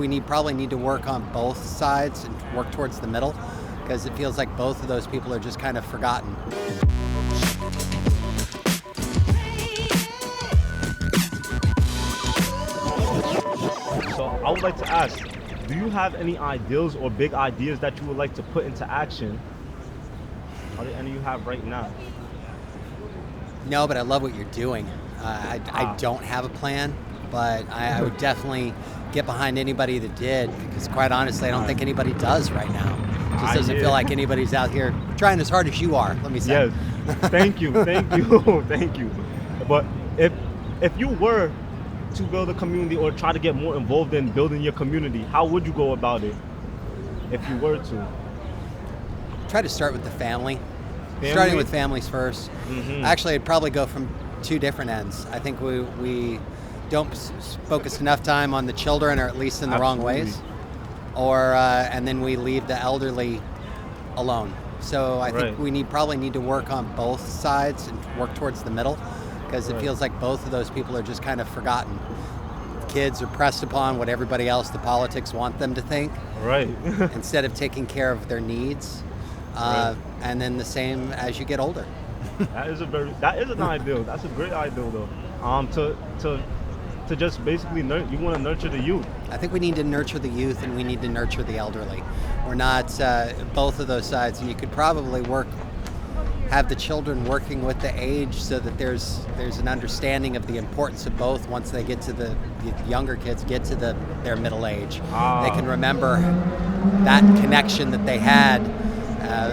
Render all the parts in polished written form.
we probably need to work on both sides and work towards the middle, because it feels like both of those people are just kind of forgotten. So I would like to ask, do you have any ideals or big ideas that you would like to put into action? Are there any you have right now? No, but I love what you're doing. I don't have a plan, but I would definitely get behind anybody that did, because quite honestly, I don't think anybody does right now. It just doesn't feel like anybody's out here trying as hard as you are, let me say. Yes, thank you, thank you. But if you were to build a community or try to get more involved in building your community, how would you go about it if you were to? Try to start with the family. Starting with families first. Actually, I'd probably go from two different ends. I think we don't focus enough time on the children, or at least in the wrong ways, and then we leave the elderly alone. So I think we probably need to work on both sides and work towards the middle, because it feels like both of those people are just kind of forgotten. Kids are pressed upon what everybody else, the politics, want them to think, instead of taking care of their needs. And then the same as you get older. That is an ideal. That's a great ideal, though. To just basically you want to nurture the youth. I think we need to nurture the youth, and we need to nurture the elderly. We're not both of those sides, and you could probably have the children working with the age, so that there's an understanding of the importance of both. Once they get to the younger kids get to their middle age, they can remember that connection that they had.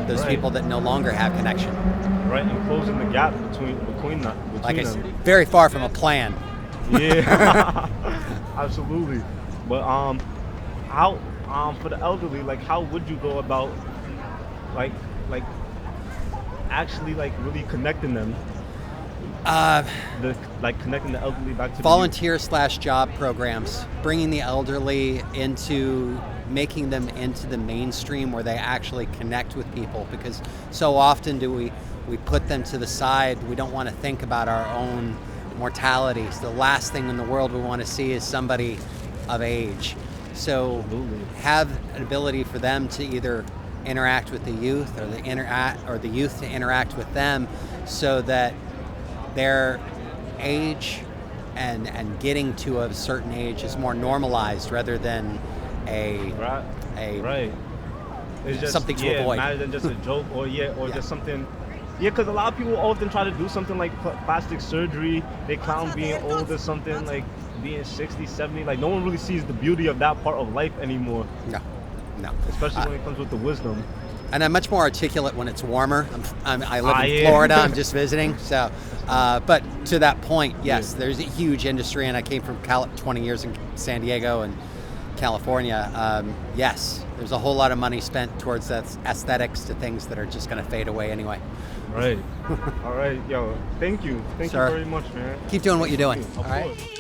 Those people that no longer have connection. Right, and closing the gap between them. Like I said, very far from a plan. Yeah, absolutely. But how for the elderly, like, how would you go about like actually really connecting them? Connecting the elderly back to volunteer/job programs, bringing the elderly into, making them into the mainstream where they actually connect with people, because so often do we put them to the side. We don't want to think about our own mortality. So the last thing in the world we want to see is somebody of age. So have an ability for them to either interact with the youth, or the youth to interact with them, so that their age and getting to a certain age is more normalized, rather than it's just something to avoid. Rather than just a joke, or just something. Yeah, because a lot of people often try to do something like plastic surgery. They clown being old or something, like being 60, 70. Like, no one really sees the beauty of that part of life anymore. No. Especially when it comes with the wisdom. And I'm much more articulate when it's warmer. I live in Florida. I'm just visiting. So, but to that point, yes, there's a huge industry, and I came from 20 years in San Diego and California. Yes, there's a whole lot of money spent towards that aesthetics to things that are just going to fade away anyway. Right. All right. Yo, thank you. Thank you very much, man. Keep doing what you're doing. Of course.